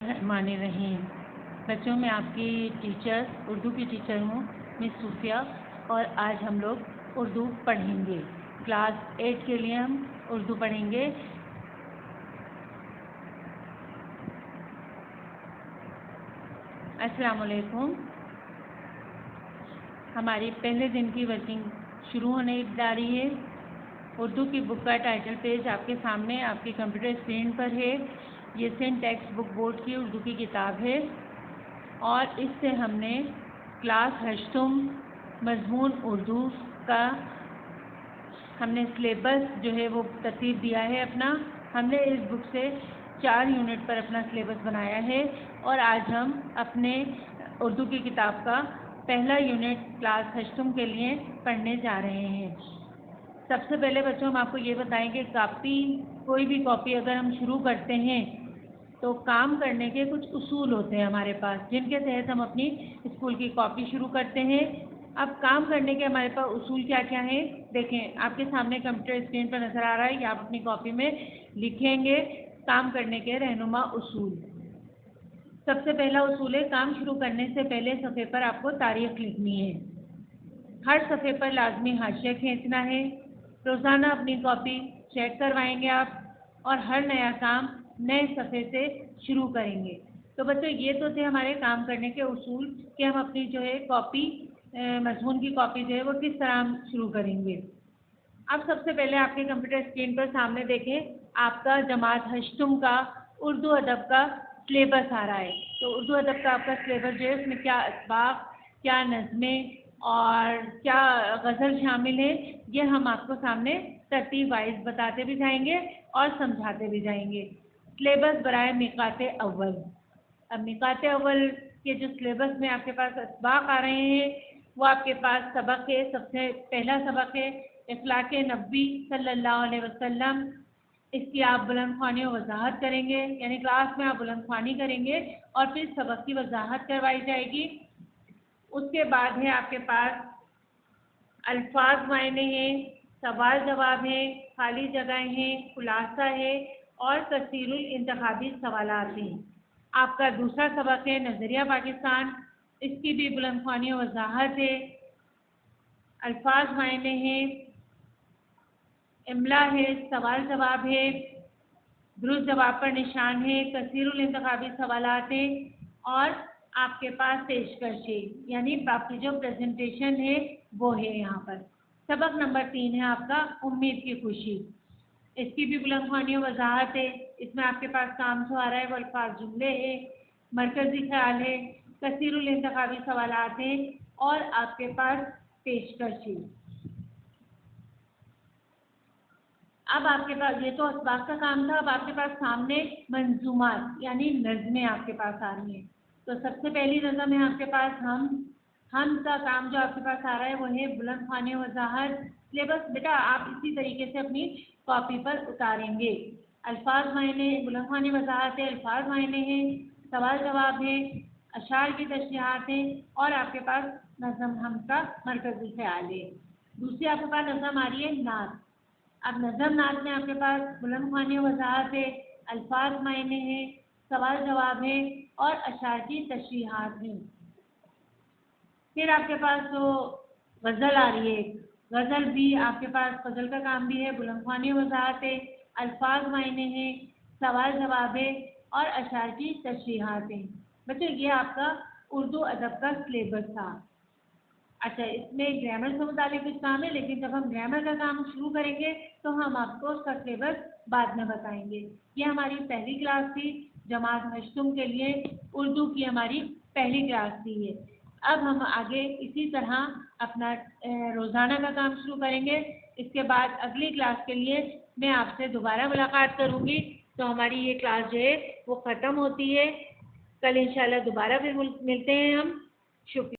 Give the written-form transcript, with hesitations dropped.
الرحمن الرحیم۔ بچوں، میں آپ کی ٹیچر اردو کی ٹیچر ہوں مس صوفیہ، اور آج ہم لوگ اردو پڑھیں گے۔ کلاس 8 کے لیے ہم اردو پڑھیں گے۔ السلام علیکم۔ ہماری پہلے دن کی ورکنگ شروع ہونے جا رہی ہے۔ اردو کی بک کا ٹائٹل پیج آپ کے سامنے آپ کی کمپیوٹر اسکرین پر ہے۔ یہ سین ٹیکسٹ بک بورڈ کی اردو کی کتاب ہے، اور اس سے ہم نے کلاس 8 مضمون اردو کا ہم نے سلیبس جو ہے وہ ترتیب دیا ہے اپنا۔ ہم نے اس بک سے 4 یونٹ پر اپنا سلیبس بنایا ہے، اور آج ہم اپنے اردو کی کتاب کا پہلا یونٹ کلاس 8 کے لیے پڑھنے جا رہے ہیں۔ سب سے پہلے بچوں ہم آپ کو یہ بتائیں کہ کوئی بھی کاپی اگر ہم شروع کرتے ہیں تو کام کرنے کے کچھ اصول ہوتے ہیں ہمارے پاس، جن کے تحت ہم اپنی اسکول کی کاپی شروع کرتے ہیں۔ اب کام کرنے کے ہمارے پاس اصول کیا کیا ہیں دیکھیں، آپ کے سامنے کمپیوٹر اسکرین پر نظر آ رہا ہے، یا آپ اپنی کاپی میں لکھیں گے کام کرنے کے رہنما اصول۔ سب سے پہلا اصول ہے، کام شروع کرنے سے پہلے صفحے پر آپ کو تاریخ لکھنی ہے۔ ہر صفحے پر لازمی حاشیہ کھینچنا ہے۔ روزانہ اپنی کاپی چیک کروائیں گے آپ، اور ہر نیا کام نئے صفحے سے شروع کریں گے۔ تو بچوں یہ تو تھے ہمارے کام کرنے کے اصول کہ ہم اپنی جو ہے کاپی مضمون کی کاپی جو ہے وہ کس طرح ہم شروع کریں گے۔ اب سب سے پہلے آپ کے کمپیوٹر اسکرین پر سامنے دیکھیں، آپ کا جماعت 8 کا اردو ادب کا سلیبس آ رہا ہے۔ تو اردو ادب کا آپ کا سلیبس جو ہے اس میں کیا اسباق، کیا نظمیں اور کیا غزل شامل ہے، یہ ہم آپ کو سامنے ترتیب وائز بتاتے بھی جائیں گے اور سمجھاتے بھی جائیں گے۔ سلیبس برائے میقات اول۔ اب میقات اول کے جو سلیبس میں آپ کے پاس اسباق آ رہے ہیں، وہ آپ کے پاس سبق ہے۔ سب سے پہلا سبق ہے اخلاق نبی صلی اللہ علیہ وسلم۔ اس کی آپ بلند خوانی و وضاحت کریں گے، یعنی کلاس میں آپ بلند خوانی کریں گے اور پھر سبق کی وضاحت کروائی جائے گی۔ اس کے بعد ہے آپ کے پاس الفاظ معنی ہیں، سوال جواب ہیں، خالی جگہیں ہیں، خلاصہ ہے اور کثیر الانتخابی سوالات ہیں۔ آپ کا دوسرا سبق ہے نظریہ پاکستان۔ اس کی بھی بلند خوانی و وضاحت ہے، الفاظ معنی ہیں، املا ہے، سوال جواب ہے، درست جواب پر نشان ہے، کثیر الانتخابی سوالات ہیں، اور آپ کے پاس پیشکش ہے، یعنی آپ کی جو پریزنٹیشن ہے وہ ہے یہاں پر۔ سبق نمبر 3 ہے آپ کا امید کی خوشی۔ اس کی بھی بلند خوانی و وضاحت ہے۔ اس میں آپ کے پاس کام جو آ رہا ہے وہ الفاظ جملے ہے، مرکزی خیال ہے، کثیر الانتخابی سوالات ہیں، اور آپ کے پاس پیشکش ہے۔ اب آپ کے پاس یہ تو اسباق کا کام تھا، اب آپ کے پاس سامنے منظومات یعنی نظمیں آپ کے پاس آ رہی ہیں۔ تو سب سے پہلی نظم ہے آپ کے پاس ہم کا کام جو آپ کے پاس آ رہا ہے وہ ہے بلند خوانی و وضاحت۔ سلیبس بیٹا آپ اسی طریقے سے اپنی کاپی پر اتاریں گے۔ الفاظ معنی، بلند خوانی وضاحت ہے، الفاظ معنی ہیں، سوال جواب ہے، اشعار کی تشریحات ہیں، اور آپ کے پاس نظم ہم کا مرکزی خیال ہے۔ دوسری آپ کے پاس نظم آ رہی ہے نعت۔ اب نظم نعت میں آپ کے پاس بلند خوانی و وضاحت ہے، الفاظ معنی ہیں، سوال جواب ہے اور اشعار کی تشریحات ہیں۔ پھر آپ کے پاس تو غزل آ رہی ہے، غزل بھی آپ کے پاس غزل کا کام بھی ہے، بلند خوانی و وضاحت ہے، الفاظ معنی ہیں، سوال جواب ہے اور اشعار کی تشریحات ہیں۔ بچوں یہ آپ کا اردو ادب کا سلیبس تھا۔ اچھا، اس میں گرامر سے متعلق کچھ کام ہے، لیکن جب ہم گرامر کا کام شروع کریں گے تو ہم آپ کو اس کا سلیبس بعد میں بتائیں گے۔ یہ ہماری پہلی کلاس تھی جماعت 8 کے لیے، اردو کی ہماری پہلی کلاس تھی یہ۔ اب ہم آگے اسی طرح اپنا روزانہ کا کام شروع کریں گے۔ اس کے بعد اگلی کلاس کے لیے میں آپ سے دوبارہ ملاقات کروں گی، تو ہماری یہ کلاس جو ہے وہ ختم ہوتی ہے۔ کل انشاءاللہ دوبارہ پھر ملتے ہیں ہم۔ شکریہ۔